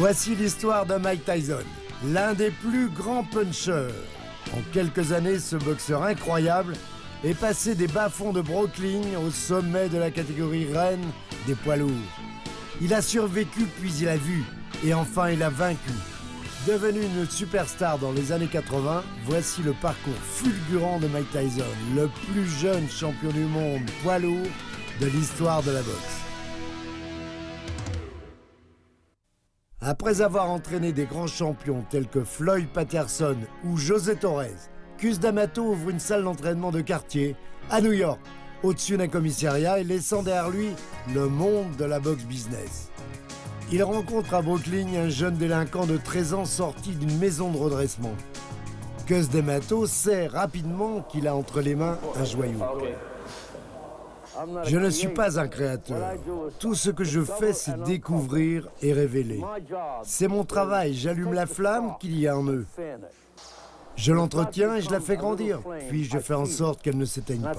Voici l'histoire de Mike Tyson, l'un des plus grands puncheurs. En quelques années, ce boxeur incroyable est passé des bas-fonds de Brooklyn au sommet de la catégorie reine des poids lourds. Il a survécu puis il a vu, et enfin il a vaincu. Devenu une superstar dans les années 80, voici le parcours fulgurant de Mike Tyson, le plus jeune champion du monde poids lourd de l'histoire de la boxe. Après avoir entraîné des grands champions tels que Floyd Patterson ou José Torres, Cus D'Amato ouvre une salle d'entraînement de quartier à New York, au-dessus d'un commissariat et laissant derrière lui le monde de la boxe business. Il rencontre à Brooklyn un jeune délinquant de 13 ans sorti d'une maison de redressement. Cus D'Amato sait rapidement qu'il a entre les mains un joyau. Je ne suis pas un créateur. Tout ce que je fais, c'est découvrir et révéler. C'est mon travail, j'allume la flamme qu'il y a en eux. Je l'entretiens et je la fais grandir, puis je fais en sorte qu'elle ne s'éteigne pas.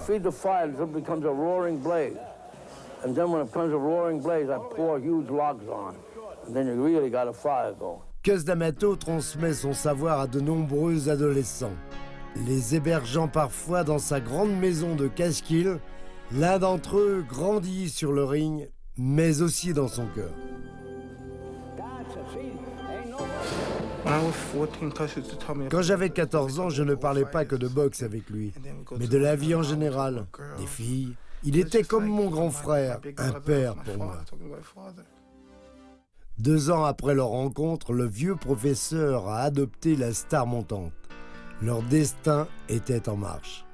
Cus D'Amato transmet son savoir à de nombreux adolescents, les hébergeant parfois dans sa grande maison de Catskill. L'un d'entre eux grandit sur le ring, mais aussi dans son cœur. Quand j'avais 14 ans, je ne parlais pas que de boxe avec lui, mais de la vie en général, des filles. Il était comme mon grand frère, un père pour moi. 2 ans après leur rencontre, le vieux professeur a adopté la star montante. Leur destin était en marche.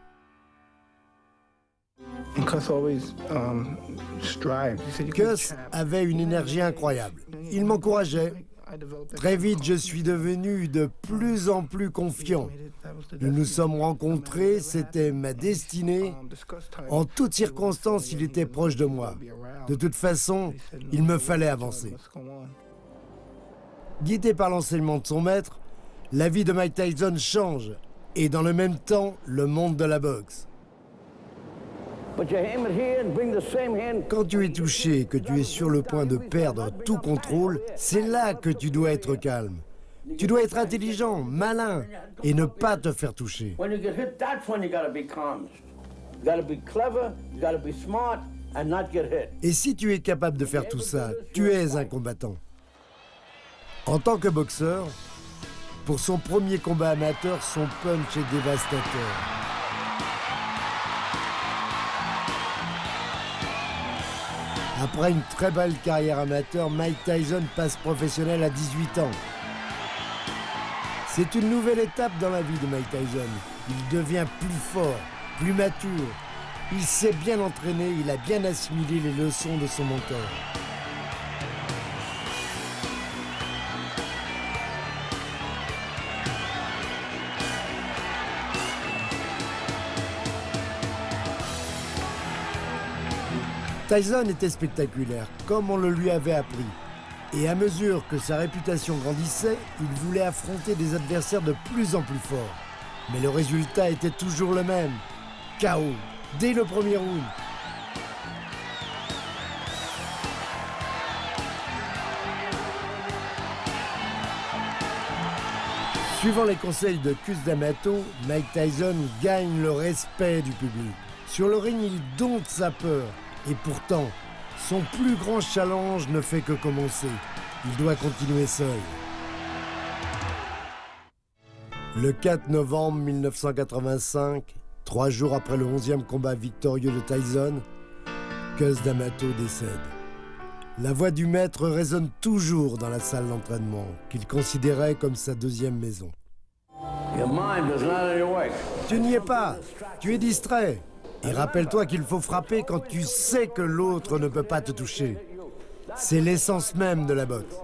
Cus avait une énergie incroyable. Il m'encourageait. Très vite, je suis devenu de plus en plus confiant. Nous nous sommes rencontrés, c'était ma destinée. En toutes circonstances, il était proche de moi. De toute façon, il me fallait avancer. Guidé par l'enseignement de son maître, la vie de Mike Tyson change. Et dans le même temps, le monde de la boxe. Quand tu es touché et que tu es sur le point de perdre tout contrôle, c'est là que tu dois être calme. Tu dois être intelligent, malin et ne pas te faire toucher. Et si tu es capable de faire tout ça, tu es un combattant. En tant que boxeur, pour son premier combat amateur, son punch est dévastateur. Après une très belle carrière amateur, Mike Tyson passe professionnel à 18 ans. C'est une nouvelle étape dans la vie de Mike Tyson. Il devient plus fort, plus mature. Il s'est bien entraîné, il a bien assimilé les leçons de son mentor. Tyson était spectaculaire, comme on le lui avait appris. Et à mesure que sa réputation grandissait, il voulait affronter des adversaires de plus en plus forts. Mais le résultat était toujours le même. KO, dès le premier round. Suivant les conseils de Cus D'Amato, Mike Tyson gagne le respect du public. Sur le ring, il dompte sa peur. Et pourtant, son plus grand challenge ne fait que commencer. Il doit continuer seul. Le 4 novembre 1985, 3 jours après le 11e combat victorieux de Tyson, Cus D'Amato décède. La voix du maître résonne toujours dans la salle d'entraînement, qu'il considérait comme sa deuxième maison. Tu n'y es pas, tu es distrait. Et rappelle-toi qu'il faut frapper quand tu sais que l'autre ne peut pas te toucher. C'est l'essence même de la boxe.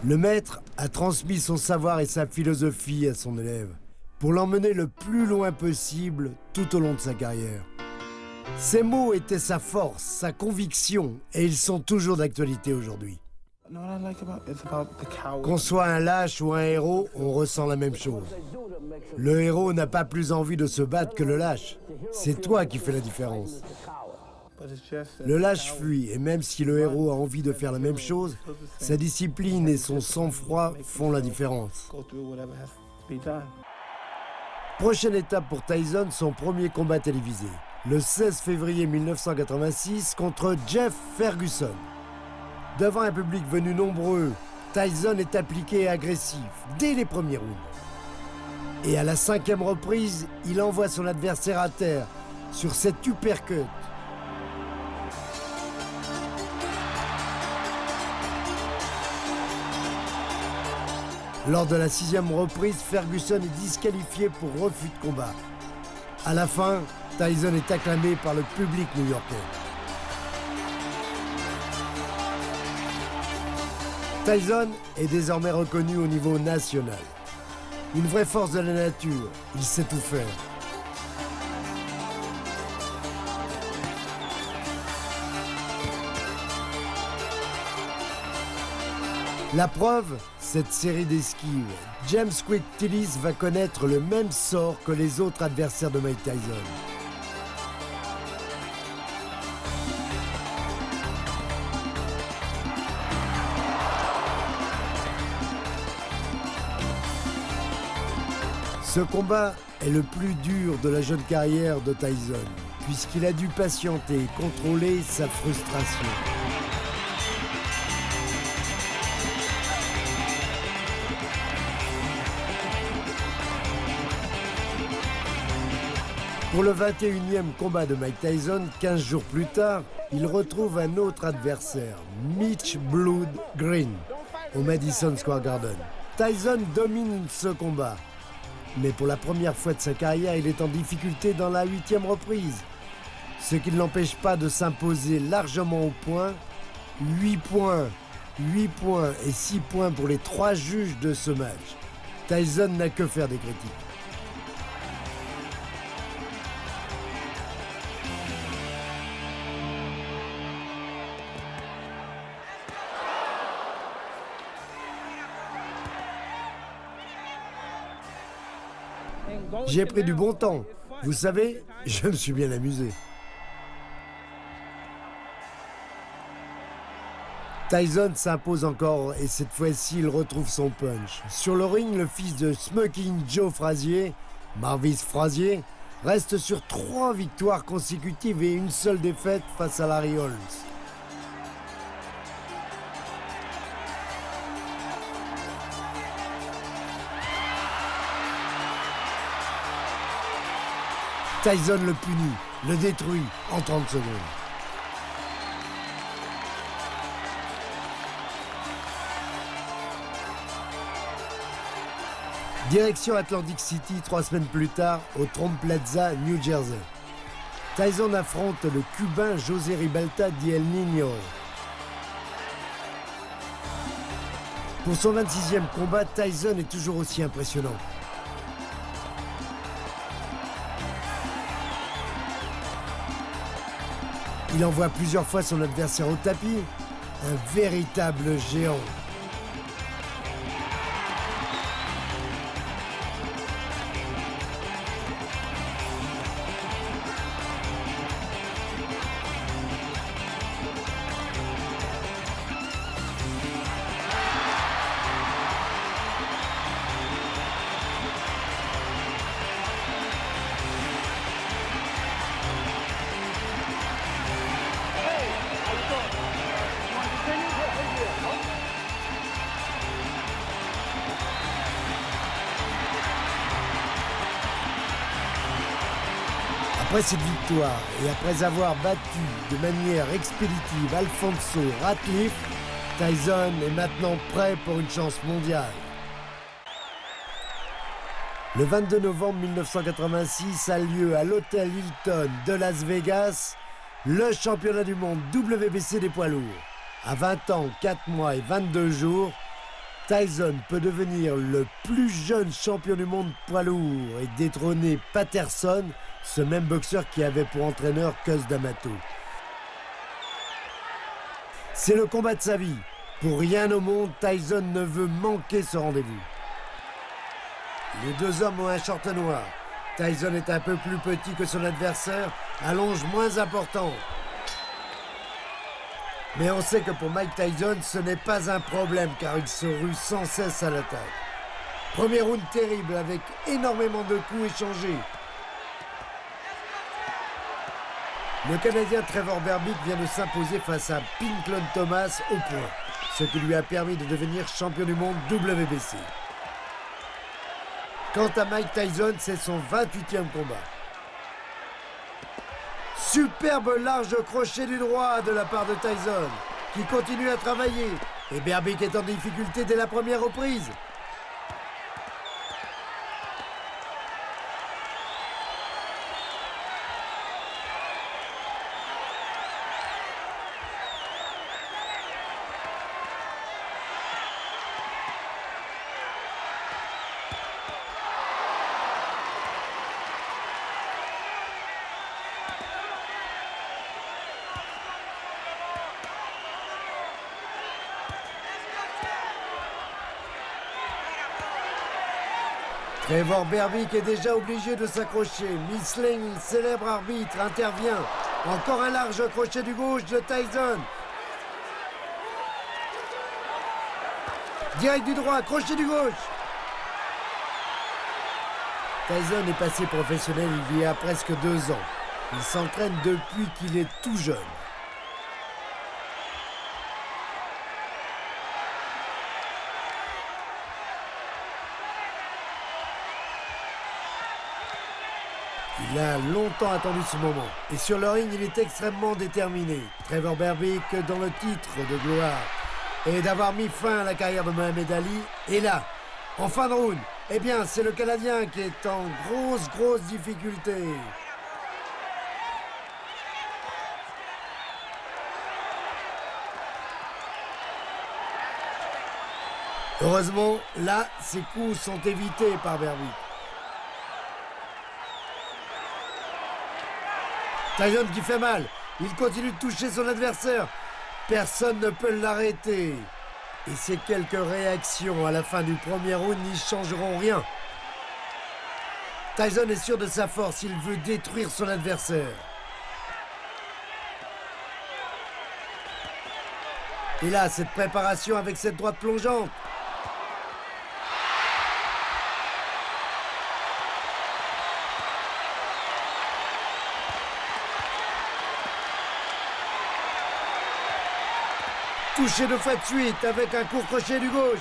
Le maître a transmis son savoir et sa philosophie à son élève pour l'emmener le plus loin possible tout au long de sa carrière. Ces mots étaient sa force, sa conviction, et ils sont toujours d'actualité aujourd'hui. Qu'on soit un lâche ou un héros, on ressent la même chose. Le héros n'a pas plus envie de se battre que le lâche. C'est toi qui fais la différence. Le lâche fuit, et même si le héros a envie de faire la même chose, sa discipline et son sang-froid font la différence. Prochaine étape pour Tyson, son premier combat télévisé. Le 16 février 1986 contre Jeff Ferguson. Devant un public venu nombreux, Tyson est appliqué et agressif dès les premiers rounds. Et à la 5e reprise, il envoie son adversaire à terre sur cet uppercut. Lors de la 6e reprise, Ferguson est disqualifié pour refus de combat. À la fin, Tyson est acclamé par le public new-yorkais. Tyson est désormais reconnu au niveau national. Une vraie force de la nature, il sait tout faire. La preuve, cette série d'esquives. James Quick Tillis va connaître le même sort que les autres adversaires de Mike Tyson. Ce combat est le plus dur de la jeune carrière de Tyson, puisqu'il a dû patienter et contrôler sa frustration. Pour le 21e combat de Mike Tyson, 15 jours plus tard, il retrouve un autre adversaire, Mitch Blood Green, au Madison Square Garden. Tyson domine ce combat, mais pour la première fois de sa carrière, il est en difficulté dans la 8e reprise, ce qui ne l'empêche pas de s'imposer largement au point. 8 points et 6 points pour les 3 juges de ce match. Tyson n'a que faire des critiques. J'ai pris du bon temps. Vous savez, je me suis bien amusé. Tyson s'impose encore et cette fois-ci, il retrouve son punch. Sur le ring, le fils de Smoking Joe Frazier, Marvis Frazier, reste sur 3 victoires consécutives et une seule défaite face à Larry Holmes. Tyson le punit, le détruit en 30 secondes. Direction Atlantic City 3 semaines plus tard, au Trump Plaza, New Jersey. Tyson affronte le Cubain José Ribalta di El Niño. Pour son 26e combat, Tyson est toujours aussi impressionnant. Il envoie plusieurs fois son adversaire au tapis, un véritable géant. Après cette victoire et après avoir battu de manière expéditive Alfonso Ratliff, Tyson est maintenant prêt pour une chance mondiale. Le 22 novembre 1986 a lieu à l'hôtel Hilton de Las Vegas le championnat du monde WBC des poids lourds. À 20 ans, 4 mois et 22 jours, Tyson peut devenir le plus jeune champion du monde poids lourd et détrôner Patterson, ce même boxeur qui avait pour entraîneur Cus D'Amato. C'est le combat de sa vie. Pour rien au monde, Tyson ne veut manquer ce rendez-vous. Les deux hommes ont un short noir. Tyson est un peu plus petit que son adversaire, allonge moins important. Mais on sait que pour Mike Tyson, ce n'est pas un problème car il se rue sans cesse à l'attaque. Premier round terrible avec énormément de coups échangés. Le Canadien Trevor Berbick vient de s'imposer face à Pinklon Thomas au point, ce qui lui a permis de devenir champion du monde WBC. Quant à Mike Tyson, c'est son 28e combat. Superbe large crochet du droit de la part de Tyson, qui continue à travailler. Et Berbick est en difficulté dès la première reprise. Trevor Berbick est déjà obligé de s'accrocher. Miss Lane, célèbre arbitre, intervient. Encore un large crochet du gauche de Tyson. Direct du droit, crochet du gauche. Tyson est passé professionnel il y a presque 2 ans. Il s'entraîne depuis qu'il est tout jeune. Il a longtemps attendu ce moment. Et sur le ring, il est extrêmement déterminé. Trevor Berbick dans le titre de gloire. Et d'avoir mis fin à la carrière de Mohamed Ali. Et là, en fin de round, eh bien, c'est le Canadien qui est en grosse difficulté. Heureusement, là, ses coups sont évités par Berbick. Tyson qui fait mal. Il continue de toucher son adversaire. Personne ne peut l'arrêter. Et ces quelques réactions à la fin du premier round n'y changeront rien. Tyson est sûr de sa force. Il veut détruire son adversaire. Et là, cette préparation avec cette droite plongeante. Touché 2 fois de suite avec un court crochet du gauche.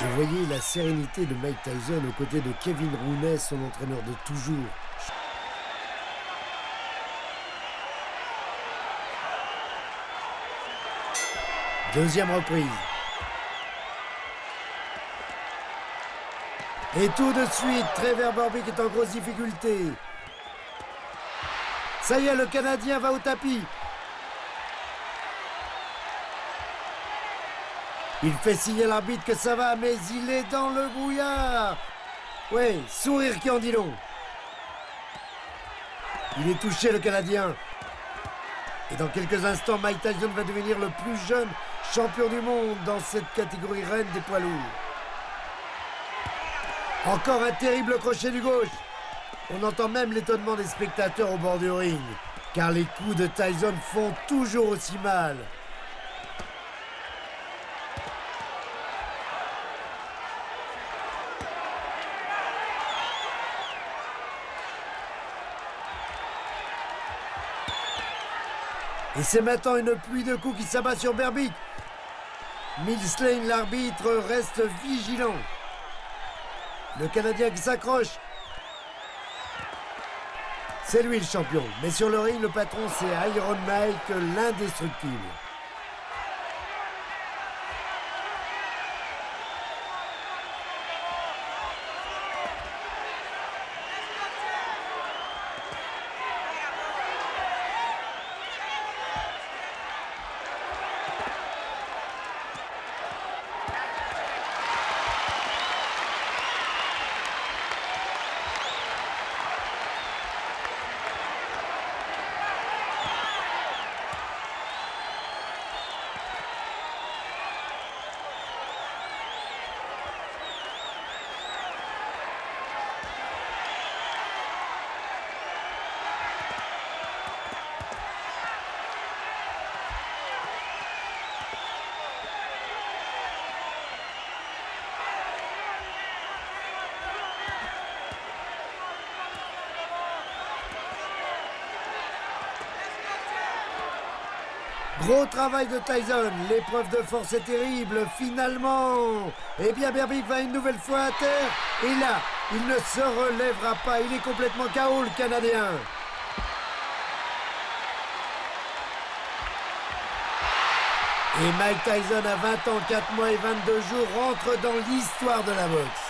Et voyez la sérénité de Mike Tyson aux côtés de Kevin Rooney, son entraîneur de toujours. Deuxième reprise. Et tout de suite, Trevor Berbick est en grosse difficulté. Ça y est, le Canadien va au tapis. Il fait signer à l'arbitre que ça va, mais il est dans le brouillard. Ouais, sourire qui en dit long. Il est touché, le Canadien. Et dans quelques instants, Mike Tyson va devenir le plus jeune champion du monde dans cette catégorie reine des poids lourds. Encore un terrible crochet du gauche. On entend même l'étonnement des spectateurs au bord du ring, car les coups de Tyson font toujours aussi mal. Et c'est maintenant une pluie de coups qui s'abat sur Berbick. Mills Lane, l'arbitre, reste vigilant. Le Canadien qui s'accroche. C'est lui le champion. Mais sur le ring, le patron, c'est Iron Mike, l'indestructible. Gros travail de Tyson, l'épreuve de force est terrible, finalement. Eh bien, Berbick va une nouvelle fois à terre, et là, il ne se relèvera pas, il est complètement KO le Canadien. Et Mike Tyson, à 20 ans, 4 mois et 22 jours, rentre dans l'histoire de la boxe.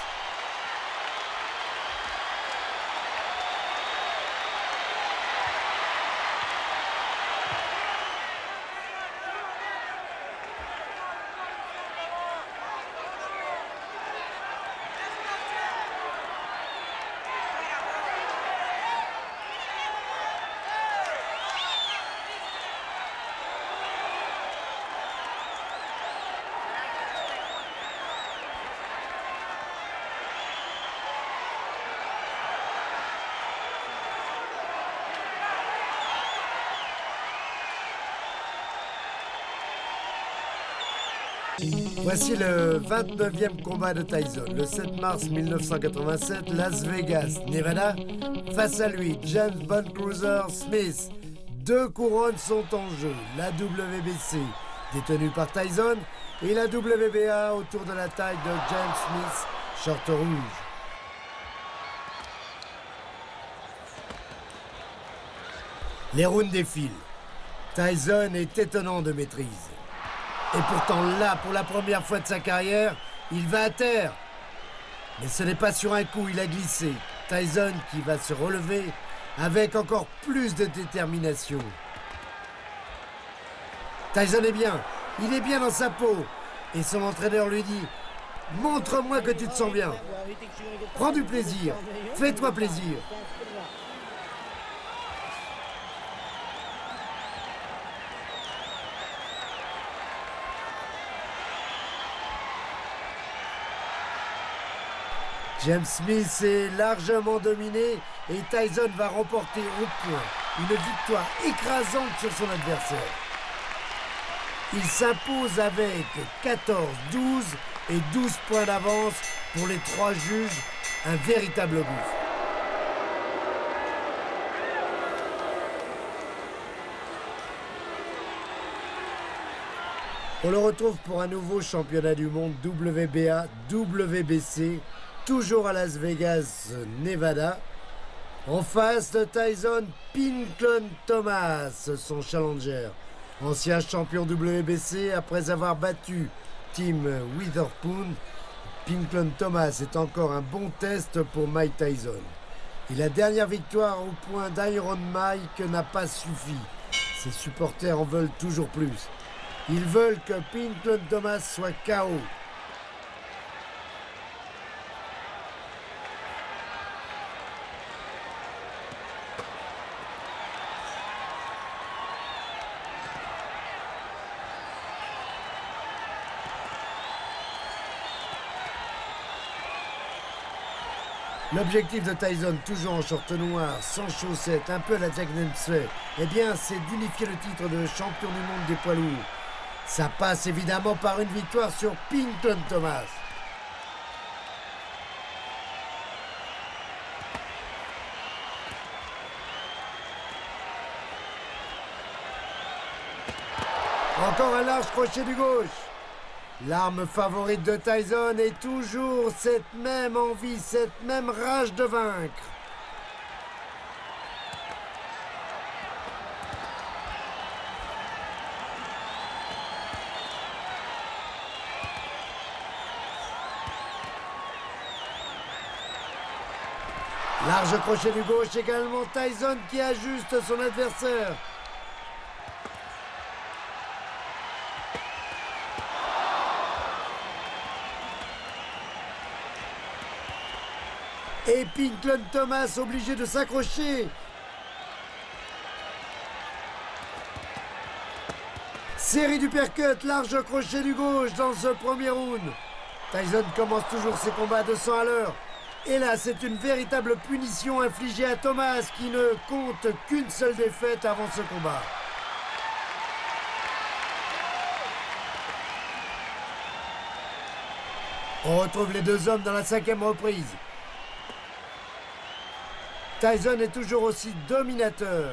Voici le 29e combat de Tyson, le 7 mars 1987, Las Vegas, Nevada. Face à lui, James Bond Cruiser Smith. 2 couronnes sont en jeu, la WBC, détenue par Tyson, et la WBA autour de la taille de James Smith, short rouge. Les rounds défilent. Tyson est étonnant de maîtrise. Et pourtant là, pour la première fois de sa carrière, il va à terre. Mais ce n'est pas sur un coup, il a glissé. Tyson qui va se relever avec encore plus de détermination. Tyson est bien, il est bien dans sa peau. Et son entraîneur lui dit « Montre-moi que tu te sens bien. Prends du plaisir, fais-toi plaisir. » James Smith est largement dominé et Tyson va remporter au point une victoire écrasante sur son adversaire. Il s'impose avec 14-12 et 12 points d'avance pour les 3 juges, un véritable gouffre. On le retrouve pour un nouveau championnat du monde WBA, WBC, toujours à Las Vegas, Nevada. En face de Tyson, Pinklon Thomas, son challenger. Ancien champion WBC après avoir battu Tim Witherspoon, Pinklon Thomas est encore un bon test pour Mike Tyson. Et la dernière victoire au point d'Iron Mike n'a pas suffi. Ses supporters en veulent toujours plus. Ils veulent que Pinklon Thomas soit KO. L'objectif de Tyson, toujours en short noir, sans chaussettes, un peu à la Jack Dempsey, eh bien, c'est d'unifier le titre de champion du monde des poids lourds. Ça passe évidemment par une victoire sur Pinklon Thomas. Encore un large crochet du gauche. L'arme favorite de Tyson est toujours cette même envie, cette même rage de vaincre. Large crochet du gauche également, Tyson qui ajuste son adversaire. Et Pinklon Thomas obligé de s'accrocher. Série du percut, large crochet du gauche dans ce premier round. Tyson commence toujours ses combats à 200 à l'heure. Et là, c'est une véritable punition infligée à Thomas qui ne compte qu'une seule défaite avant ce combat. On retrouve les deux hommes dans la 5e reprise. Tyson est toujours aussi dominateur.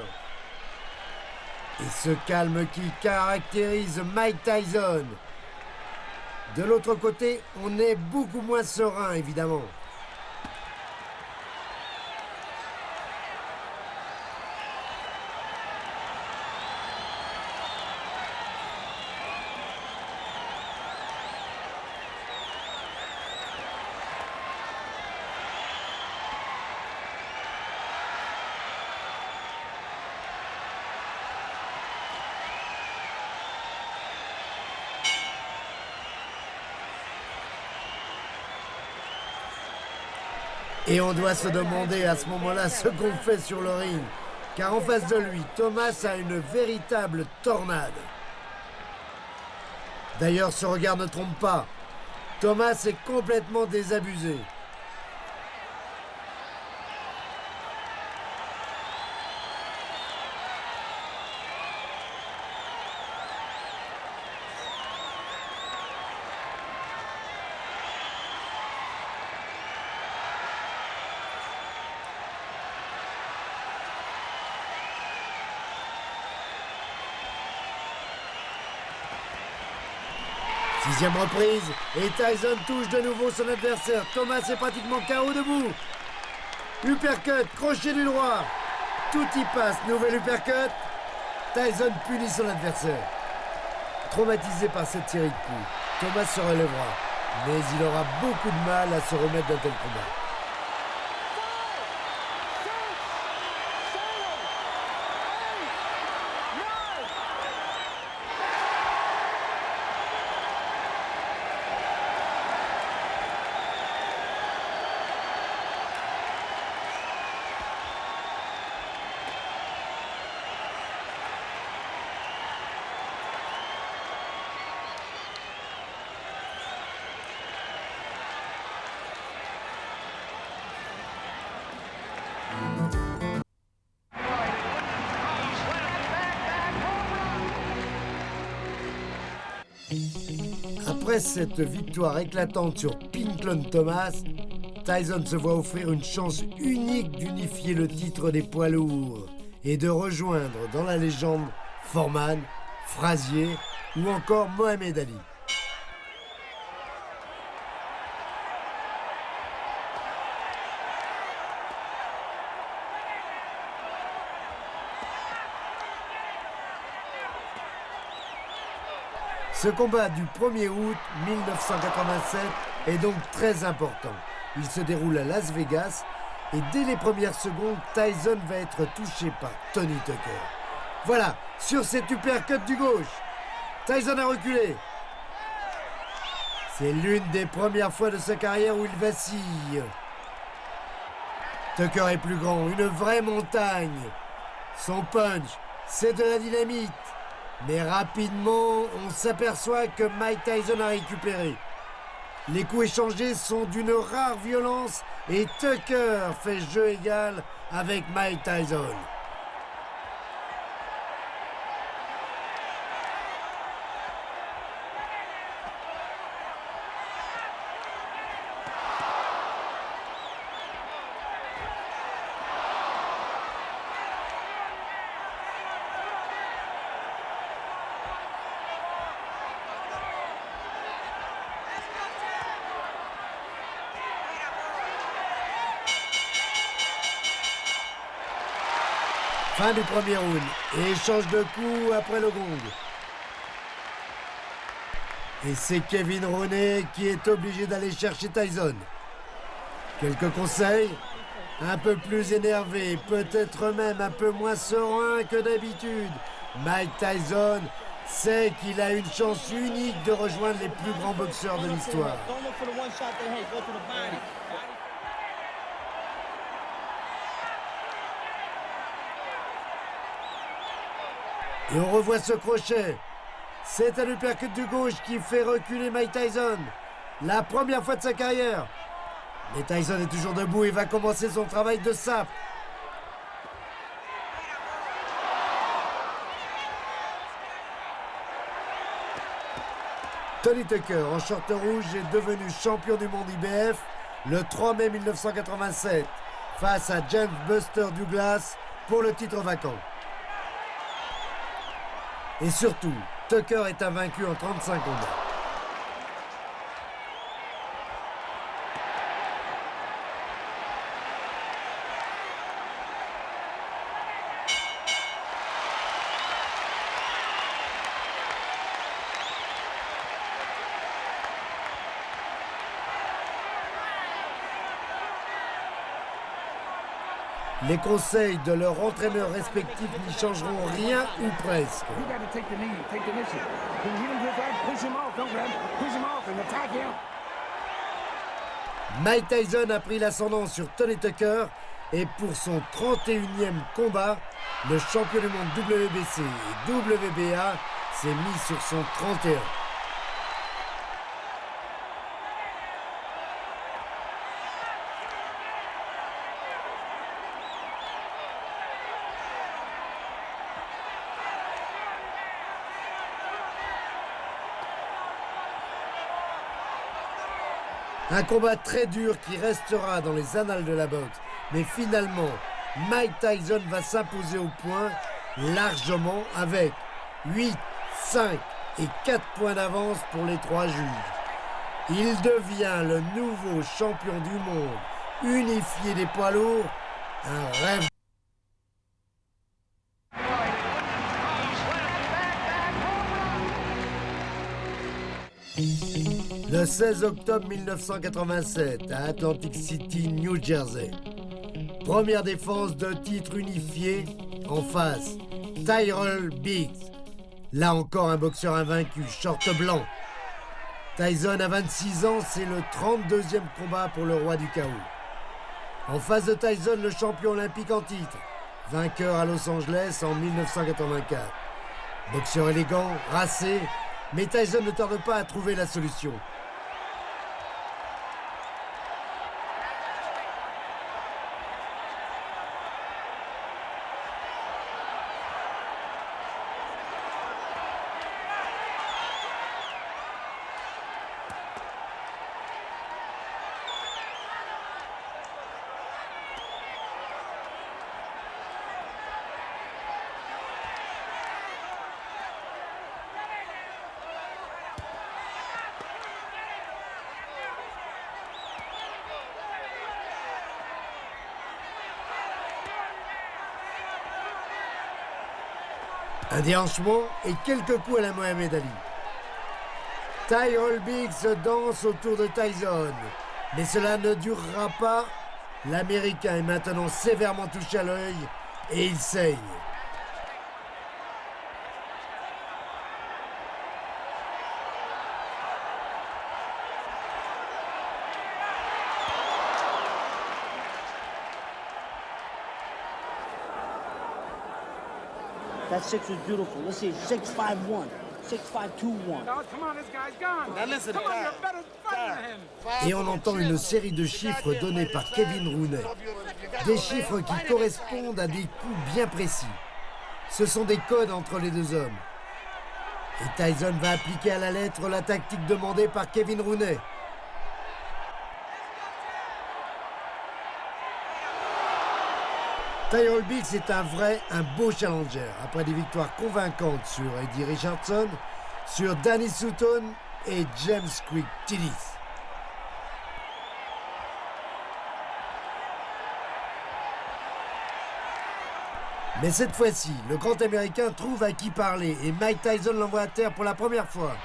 Et ce calme qui caractérise Mike Tyson. De l'autre côté, on est beaucoup moins serein, évidemment. Et on doit se demander à ce moment-là ce qu'on fait sur le ring. Car en face de lui, Thomas a une véritable tornade. D'ailleurs, ce regard ne trompe pas. Thomas est complètement désabusé. Sixième reprise, et Tyson touche de nouveau son adversaire. Thomas est pratiquement KO debout. Uppercut, crochet du droit. Tout y passe, nouvel uppercut. Tyson punit son adversaire. Traumatisé par cette série de coups, Thomas se relèvera. Mais il aura beaucoup de mal à se remettre d'un tel combat. Après cette victoire éclatante sur Pinklon Thomas, Tyson se voit offrir une chance unique d'unifier le titre des poids lourds et de rejoindre dans la légende Foreman, Frazier ou encore Mohamed Ali. Ce combat du 1er août 1987 est donc très important. Il se déroule à Las Vegas et dès les premières secondes, Tyson va être touché par Tony Tucker. Voilà, sur cet uppercut du gauche, Tyson a reculé. C'est l'une des premières fois de sa carrière où il vacille. Tucker est plus grand, une vraie montagne. Son punch, c'est de la dynamite. Mais rapidement, on s'aperçoit que Mike Tyson a récupéré. Les coups échangés sont d'une rare violence et Tucker fait jeu égal avec Mike Tyson. Fin du premier round et échange de coups après le gong. Et c'est Kevin Rooney qui est obligé d'aller chercher Tyson. Quelques conseils? Un peu plus énervé, peut-être même un peu moins serein que d'habitude. Mike Tyson sait qu'il a une chance unique de rejoindre les plus grands boxeurs de l'histoire. Et on revoit ce crochet. C'est un uppercut du gauche qui fait reculer Mike Tyson. La première fois de sa carrière. Mais Tyson est toujours debout et va commencer son travail de sape. Tony Tucker, en short rouge, est devenu champion du monde IBF le 3 mai 1987 face à James Buster Douglas pour le titre vacant. Et surtout, Tucker est invaincu en 35 combats. Les conseils de leurs entraîneurs respectifs n'y changeront rien ou presque. Mike Tyson a pris l'ascendant sur Tony Tucker et pour son 31e combat, le champion du monde WBC et WBA s'est mis sur son 31. Un combat très dur qui restera dans les annales de la boxe. Mais finalement, Mike Tyson va s'imposer au point largement avec 8, 5 et 4 points d'avance pour les 3 juges. Il devient le nouveau champion du monde unifié des poids lourds, un rêve. Le 16 octobre 1987, à Atlantic City, New Jersey. Première défense de titre unifié, en face, Tyrell Biggs. Là encore un boxeur invaincu, short blanc. Tyson a 26 ans, c'est le 32e combat pour le roi du chaos. En face de Tyson, le champion olympique en titre, vainqueur à Los Angeles en 1984. Boxeur élégant, racé, mais Tyson ne tarde pas à trouver la solution. Un déhanchement et quelques coups à la Mohamed Ali. Tyrell Biggs danse autour de Tyson, mais cela ne durera pas. L'Américain est maintenant sévèrement touché à l'œil et il saigne. That 6 was beautiful. Let's see, 6-5-1, 6-5-2-1. No, come on, this guy's gone. Now listen, come on, Ty. you're a better fighter than him. Et on entend une série de chiffres donnés par Kevin Rooney. Des chiffres qui correspondent à des coups bien précis. Ce sont des codes entre les deux hommes. Et Tyson va appliquer à la lettre la tactique demandée par Kevin Rooney. Tyrell Biggs est un beau challenger. Après des victoires convaincantes sur Eddie Richardson, sur Danny Sutton et James Quick Tillis. Mais cette fois-ci, le grand Américain trouve à qui parler et Mike Tyson l'envoie à terre pour la première fois.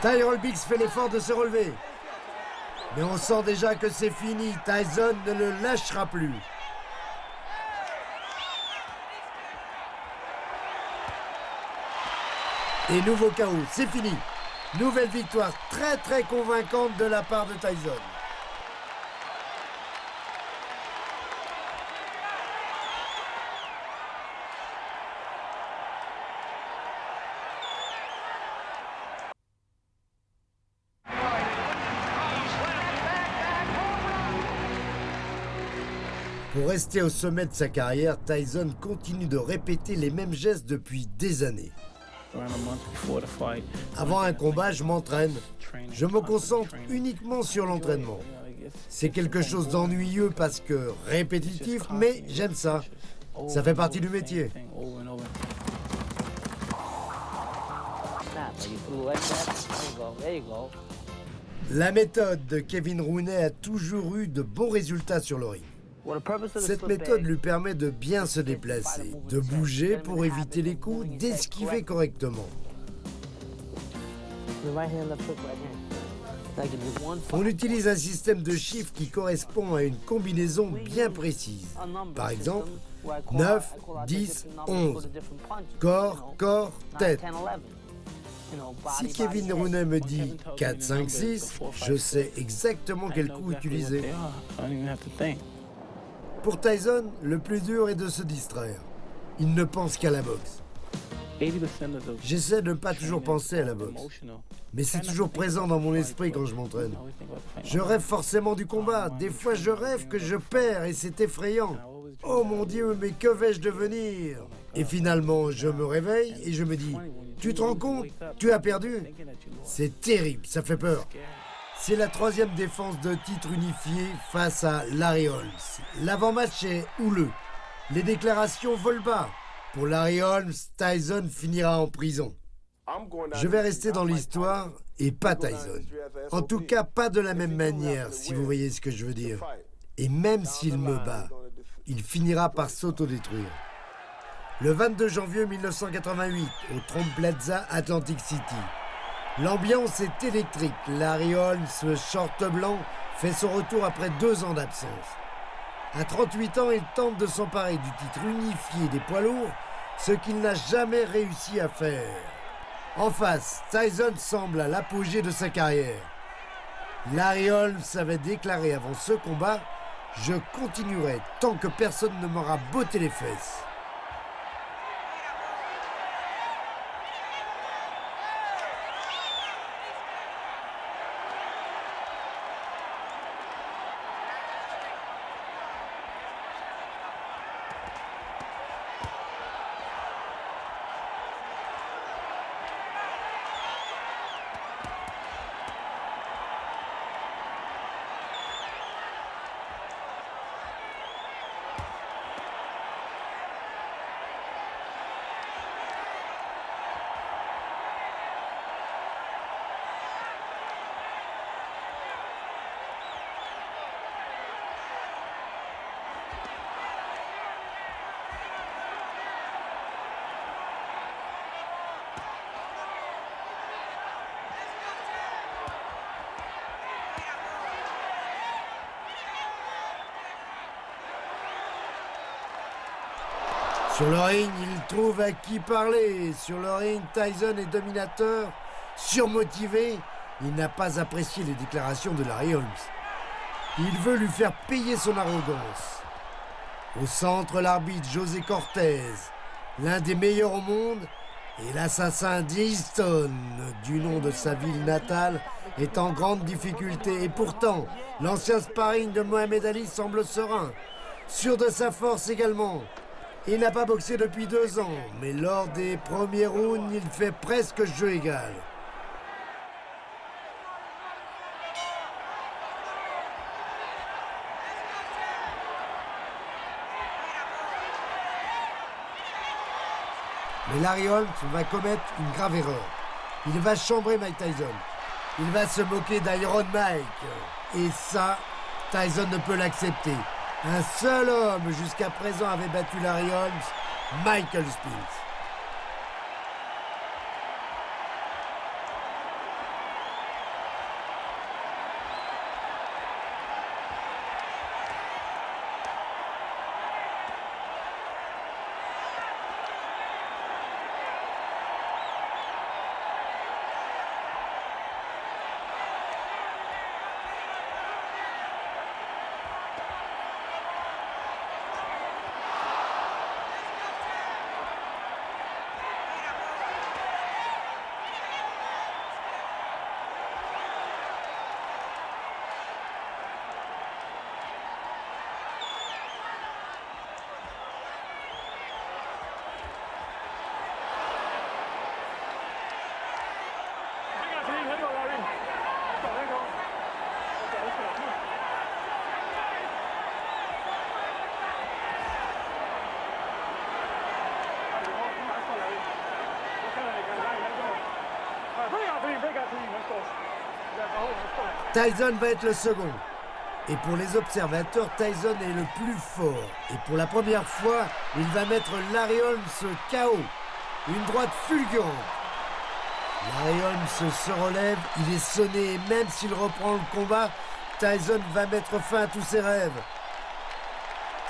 Tyrell Biggs fait l'effort de se relever. Mais on sent déjà que c'est fini. Tyson ne le lâchera plus. Et nouveau chaos, c'est fini. Nouvelle victoire très convaincante de la part de Tyson. Pour rester au sommet de sa carrière, Tyson continue de répéter les mêmes gestes depuis des années. Avant un combat, je m'entraîne. Je me concentre uniquement sur l'entraînement. C'est quelque chose d'ennuyeux parce que répétitif, mais j'aime ça. Ça fait partie du métier. La méthode de Kevin Rooney a toujours eu de bons résultats sur le ring. Cette méthode lui permet de bien se déplacer, de bouger pour éviter les coups, d'esquiver correctement. On utilise un système de chiffres qui correspond à une combinaison bien précise. Par exemple, 9, 10, 11. Corps, corps, tête. Si Kevin Rooney me dit 4, 5, 6, je sais exactement quel coup utiliser. Pour Tyson, le plus dur est de se distraire. Il ne pense qu'à la boxe. J'essaie de ne pas toujours penser à la boxe, mais c'est toujours présent dans mon esprit quand je m'entraîne. Je rêve forcément du combat. Des fois, je rêve que je perds et c'est effrayant. Oh mon Dieu, mais que vais-je devenir? Et finalement, je me réveille et je me dis, tu te rends compte? Tu as perdu? C'est terrible, ça fait peur. C'est la troisième défense de titre unifié face à Larry Holmes. L'avant-match est houleux. Les déclarations volent bas. Pour Larry Holmes, Tyson finira en prison. Je vais rester dans l'histoire et pas Tyson. En tout cas, pas de la même manière, si vous voyez ce que je veux dire. Et même s'il me bat, il finira par s'autodétruire. Le 22 janvier 1988, au Trump Plaza, Atlantic City. L'ambiance est électrique. Larry Holmes, short blanc, fait son retour après 2 ans d'absence. À 38 ans, il tente de s'emparer du titre unifié des poids lourds, ce qu'il n'a jamais réussi à faire. En face, Tyson semble à l'apogée de sa carrière. Larry Holmes avait déclaré avant ce combat « Je continuerai tant que personne ne m'aura botté les fesses ». Sur le ring, il trouve à qui parler. Sur le ring, Tyson est dominateur, surmotivé. Il n'a pas apprécié les déclarations de Larry Holmes. Il veut lui faire payer son arrogance. Au centre, l'arbitre José Cortez, l'un des meilleurs au monde, et l'assassin d'Easton, du nom de sa ville natale, est en grande difficulté. Et pourtant, l'ancien sparring de Mohamed Ali semble serein, sûr de sa force également. Il n'a pas boxé depuis 2 ans, mais lors des premiers rounds, il fait presque jeu égal. Mais Larry Holmes va commettre une grave erreur. Il va chambrer Mike Tyson. Il va se moquer d'Iron Mike. Et ça, Tyson ne peut l'accepter. Un seul homme jusqu'à présent avait battu Larry Holmes, Michael Spinks. Tyson va être le second. Et pour les observateurs, Tyson est le plus fort. Et pour la première fois, il va mettre Larry Holmes KO. Une droite fulgurante. Larry Holmes se relève, il est sonné et même s'il reprend le combat, Tyson va mettre fin à tous ses rêves.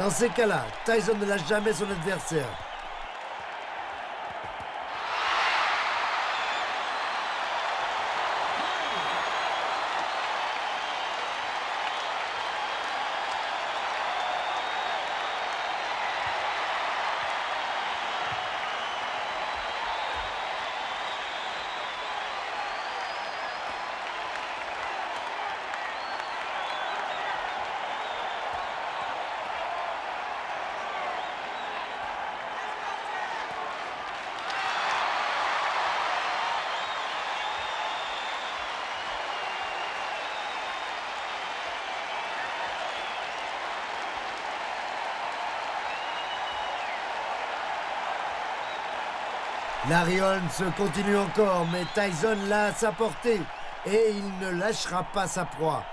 Dans ces cas-là, Tyson ne lâche jamais son adversaire. Larry Holmes continue encore, mais Tyson l'a à sa portée et il ne lâchera pas sa proie.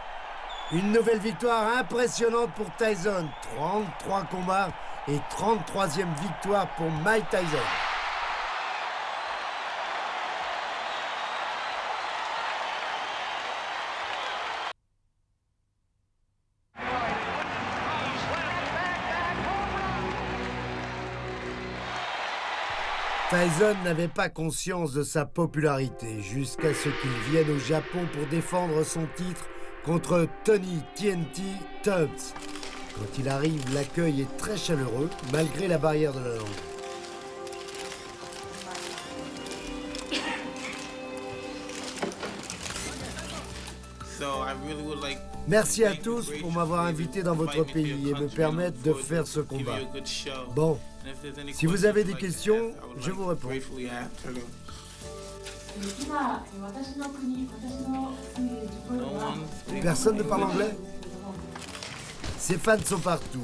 Une nouvelle victoire impressionnante pour Tyson. 33 combats et 33e victoire pour Mike Tyson. Tyson n'avait pas conscience de sa popularité jusqu'à ce qu'il vienne au Japon pour défendre son titre contre Tony TNT Tubbs. Quand il arrive, l'accueil est très chaleureux malgré la barrière de la langue. Merci à tous pour m'avoir invité dans votre pays et me permettre de faire ce combat. Bon, si vous avez des questions, je vous réponds. Personne ne parle anglais? Ses fans sont partout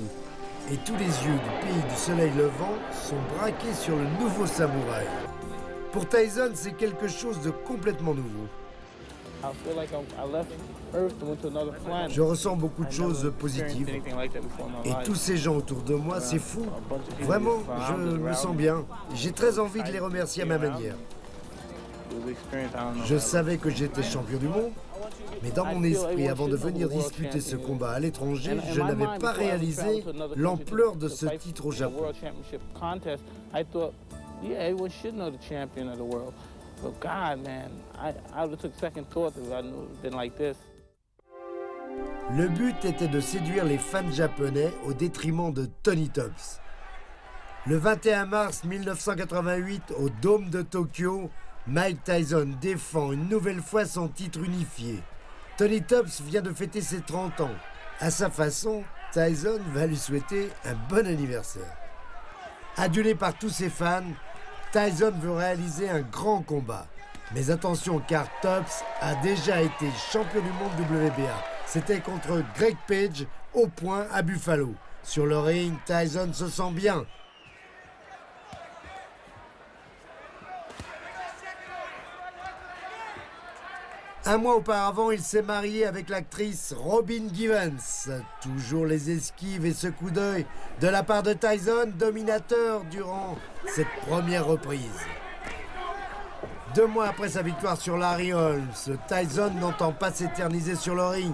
et tous les yeux du pays du soleil levant sont braqués sur le nouveau samouraï. Pour Tyson, c'est quelque chose de complètement nouveau. Je ressens beaucoup de choses positives. Et tous ces gens autour de moi, c'est fou. Vraiment, je me sens bien. J'ai très envie de les remercier à ma manière. Je savais que j'étais champion du monde, mais dans mon esprit, avant de venir disputer ce combat à l'étranger, je n'avais pas réalisé l'ampleur de ce titre au Japon. Yeah, everyone should know the champion of the world. But God, man, I would have took second thought if I knew it had been like this. Le but était de séduire les fans japonais au détriment de Tony Tubbs. Le 21 mars 1988, au Dôme de Tokyo, Mike Tyson défend une nouvelle fois son titre unifié. Tony Tubbs vient de fêter ses 30 ans. À sa façon, Tyson va lui souhaiter un bon anniversaire. Adulé par tous ses fans, Tyson veut réaliser un grand combat. Mais attention, car Tubbs a déjà été champion du monde WBA. C'était contre Greg Page au point à Buffalo. Sur le ring, Tyson se sent bien. Un mois auparavant, il s'est marié avec l'actrice Robin Givens. Toujours les esquives et ce coup d'œil de la part de Tyson, dominateur durant cette première reprise. 2 mois après sa victoire sur Larry Holmes, Tyson n'entend pas s'éterniser sur le ring.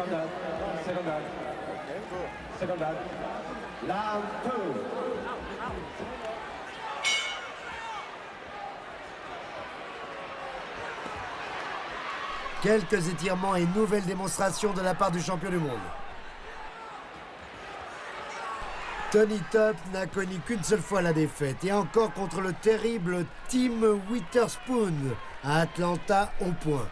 Second down. Second down. Second down. Round 2. Quelques étirements et nouvelles démonstrations de la part du champion du monde. Tony Tubbs n'a connu qu'une seule fois la défaite, et encore contre le terrible Tim Witherspoon à Atlanta au point.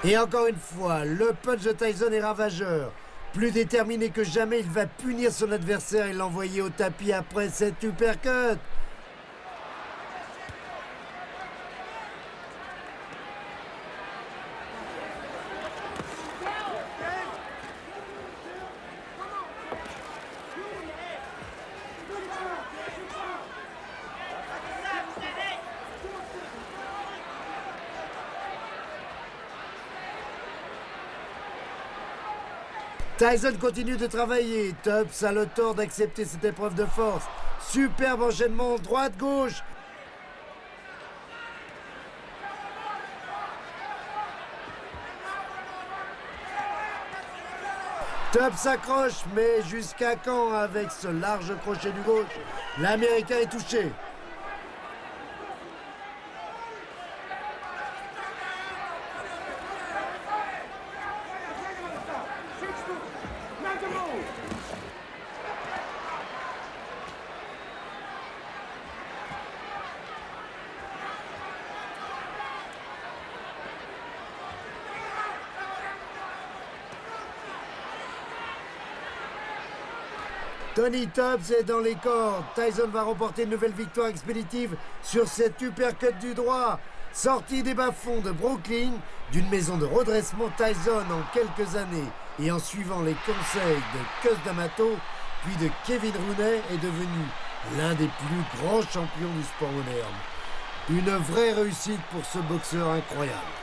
Et encore une fois, le punch de Tyson est ravageur. Plus déterminé que jamais, il va punir son adversaire et l'envoyer au tapis après cette uppercut. Tyson continue de travailler. Tubbs a le tort d'accepter cette épreuve de force. Superbe enchaînement droite-gauche. Tubbs s'accroche, mais jusqu'à quand avec ce large crochet du gauche? L'Américain est touché. Tony Tubbs est dans les cordes. Tyson va remporter une nouvelle victoire expéditive sur cette uppercut du droit. Sorti des bas-fonds de Brooklyn, d'une maison de redressement, Tyson en quelques années et en suivant les conseils de Cus D'Amato puis de Kevin Rooney est devenu l'un des plus grands champions du sport moderne. Une vraie réussite pour ce boxeur incroyable.